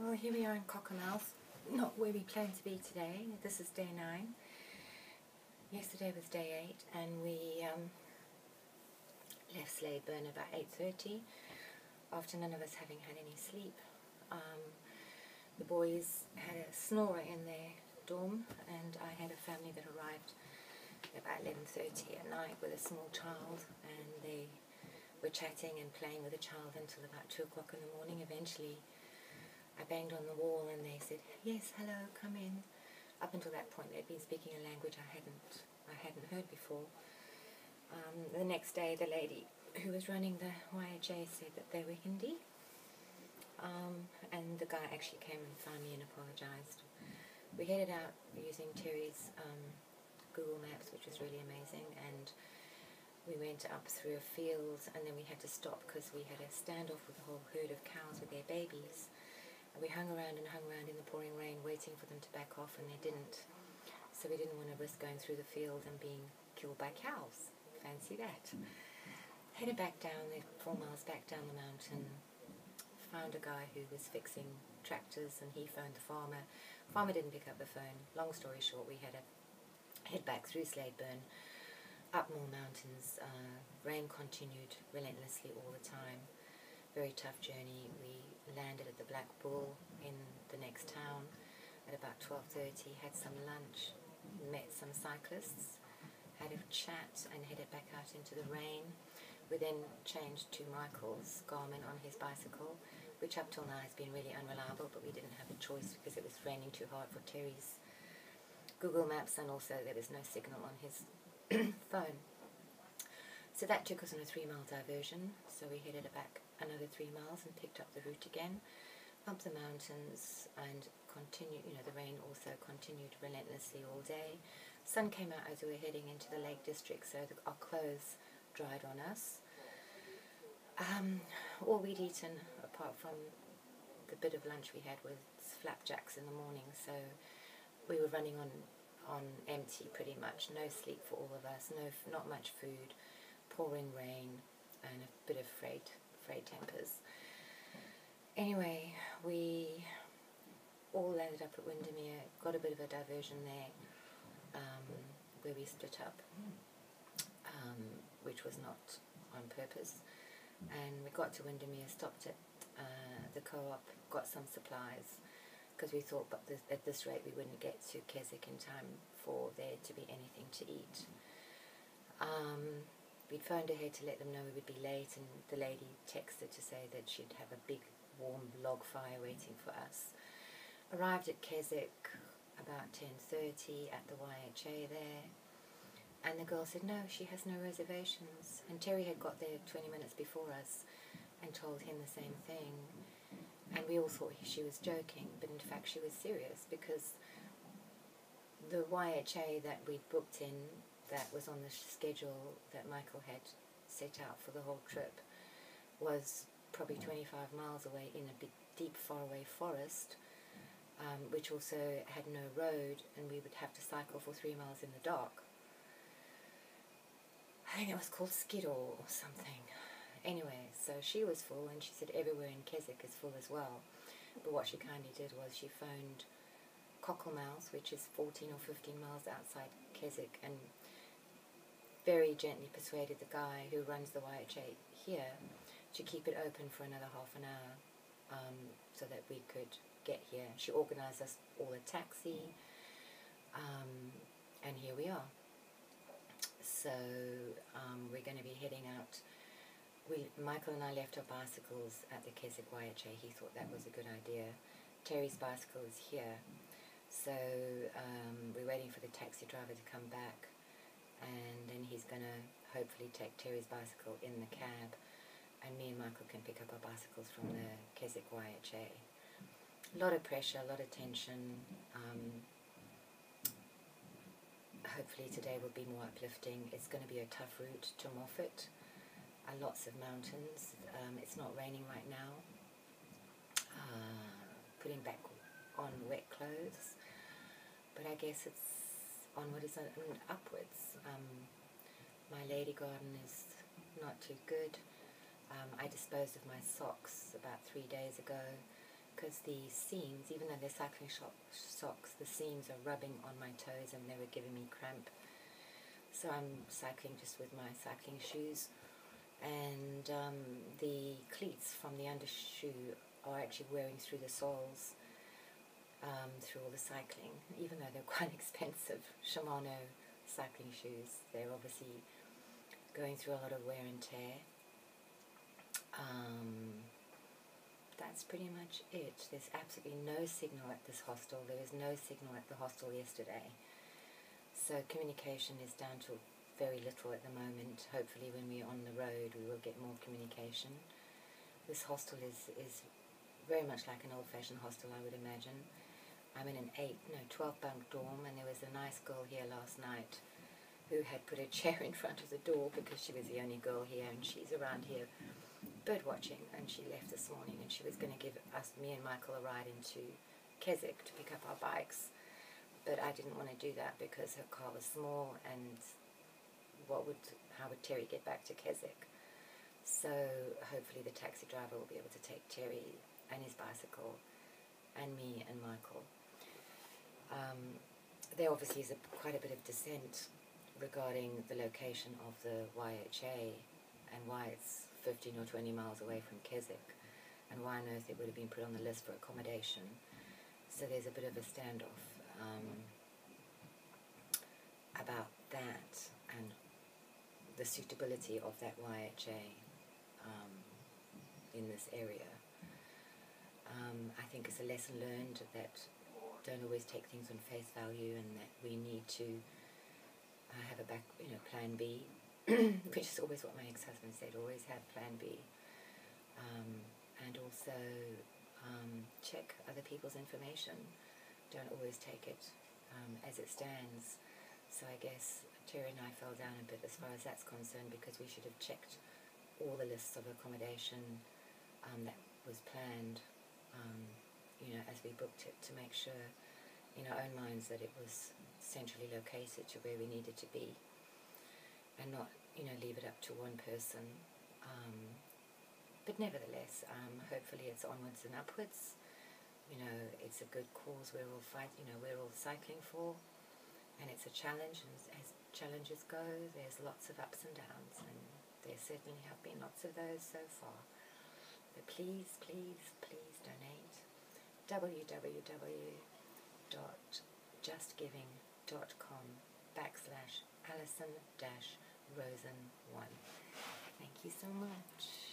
Well, here we are in Cockermouth, not where we plan to be today. This is day 9. Yesterday was day 8, and we left Sladeburn about 8:30 after none of us having had any sleep. The boys had a snorer in their dorm, and I had a family that arrived about 11:30 at night with a small child, and they were chatting and playing with the child until about 2 o'clock in the morning. Eventually I banged on the wall and they said, "Yes, hello, come in." Up until that point they'd been speaking a language I hadn't heard before. The next day the lady who was running the YHA said that they were Hindi, and the guy actually came and found me and apologised. We headed out using Terry's Google Maps, which was really amazing, and we went up through a field, and then we had to stop because we had a standoff with a whole herd of cows with their babies. And we hung around in the pouring rain waiting for them to back off, and they didn't. So we didn't want to risk going through the field and being killed by cows. Fancy that. Headed back down, 4 miles back down the mountain, found a guy who was fixing tractors, and he phoned the farmer. Farmer didn't pick up the phone. Long story short, we had to head back through Sladeburn, up more mountains. Rain continued relentlessly all the time. Very tough journey. We landed at the Black Bull in the next town at about 12:30, had some lunch, met some cyclists, had a chat, and headed back out into the rain. We then changed to Michael's Garmin on his bicycle, which up till now has been really unreliable, but we didn't have a choice because it was raining too hard for Terry's Google Maps, and also there was no signal on his phone. So that took us on a 3-mile diversion. So we headed back another 3 miles and picked up the route again, up the mountains, and continued. The rain also continued relentlessly all day. Sun came out as we were heading into the Lake District, so our clothes dried on us. All we'd eaten, apart from the bit of lunch we had, was flapjacks in the morning. So we were running on empty pretty much. No sleep for all of us. Not much food. Pouring rain and a bit of frayed tempers. Anyway, we all landed up at Windermere, got a bit of a diversion there, where we split up, which was not on purpose. And we got to Windermere, stopped at the co-op, got some supplies, because we thought at this rate we wouldn't get to Keswick in time for there to be anything to eat. We'd phoned ahead to let them know we would be late, and the lady texted to say that she'd have a big warm log fire waiting for us. Arrived at Keswick about 10:30 at the YHA there, and the girl said no, she has no reservations, and Terry had got there 20 minutes before us and told him the same thing, and we all thought she was joking, but in fact she was serious, because the YHA that we'd booked in, that was on the schedule that Michael had set out for the whole trip, was probably 25 miles away in a big, deep, faraway forest, which also had no road, and we would have to cycle for 3 miles in the dark. I think it was called Skiddaw or something. Anyway, so she was full, and she said everywhere in Keswick is full as well. But what she kindly did was she phoned Cockermouth, which is 14 or 15 miles outside Keswick, and very gently persuaded the guy who runs the YHA here to keep it open for another half an hour, so that we could get here. She organised us all a taxi, and here we are. So we're going to be heading out. Michael and I left our bicycles at the Keswick YHA. He thought that was a good idea. Terry's bicycle is here, so we're waiting for the taxi driver to come back, and then he's going to hopefully take Terry's bicycle in the cab, and me and Michael can pick up our bicycles from the Keswick YHA. A lot of pressure, a lot of tension. Hopefully today will be more uplifting. It's going to be a tough route to Moffat. Lots of mountains. It's not raining right now. Putting back on wet clothes. But I guess it's onwards and upwards. My lady garden is not too good. I disposed of my socks about 3 days ago. because the seams, even though they're cycling socks, the seams are rubbing on my toes and they were giving me cramp. So I'm cycling just with my cycling shoes, and the cleats from the undershoe are actually wearing through the soles through all the cycling, even though they're quite expensive Shimano cycling shoes. They're obviously going through a lot of wear and tear. That's pretty much it. There's absolutely no signal at this hostel. There was no signal at the hostel yesterday. So communication is down to very little at the moment. Hopefully when we're on the road we will get more communication. This hostel is very much like an old-fashioned hostel, I would imagine. I'm in an 12 bunk dorm, and there was a nice girl here last night who had put a chair in front of the door because she was the only girl here, and she's around here bird watching, and she left this morning and she was going to give me and Michael a ride into Keswick to pick up our bikes, but I didn't want to do that because her car was small, and how would Terry get back to Keswick? So hopefully the taxi driver will be able to take Terry and his bicycle and me and Michael. There obviously is quite a bit of dissent regarding the location of the YHA and why it's 15 or 20 miles away from Keswick, and why on earth it would have been put on the list for accommodation. So there's a bit of a standoff about that and the suitability of that YHA in this area. I think it's a lesson learned that don't always take things on face value, and that we need to have a plan B, which is always what my ex-husband said, always have plan B, and also check other people's information. Don't always take it as it stands. So I guess Terry and I fell down a bit as far as that's concerned, because we should have checked all the lists of accommodation that was planned, as we booked it, to make sure in our own minds that it was centrally located to where we needed to be, and not leave it up to one person. But nevertheless, hopefully it's onwards and upwards. It's a good cause we're all we're all cycling for, and it's a challenge, and as challenges go, there's lots of ups and downs, and there certainly have been lots of those so far. But please, please, please donate. www.justgiving.com/Alison-Rosen1. Thank you so much.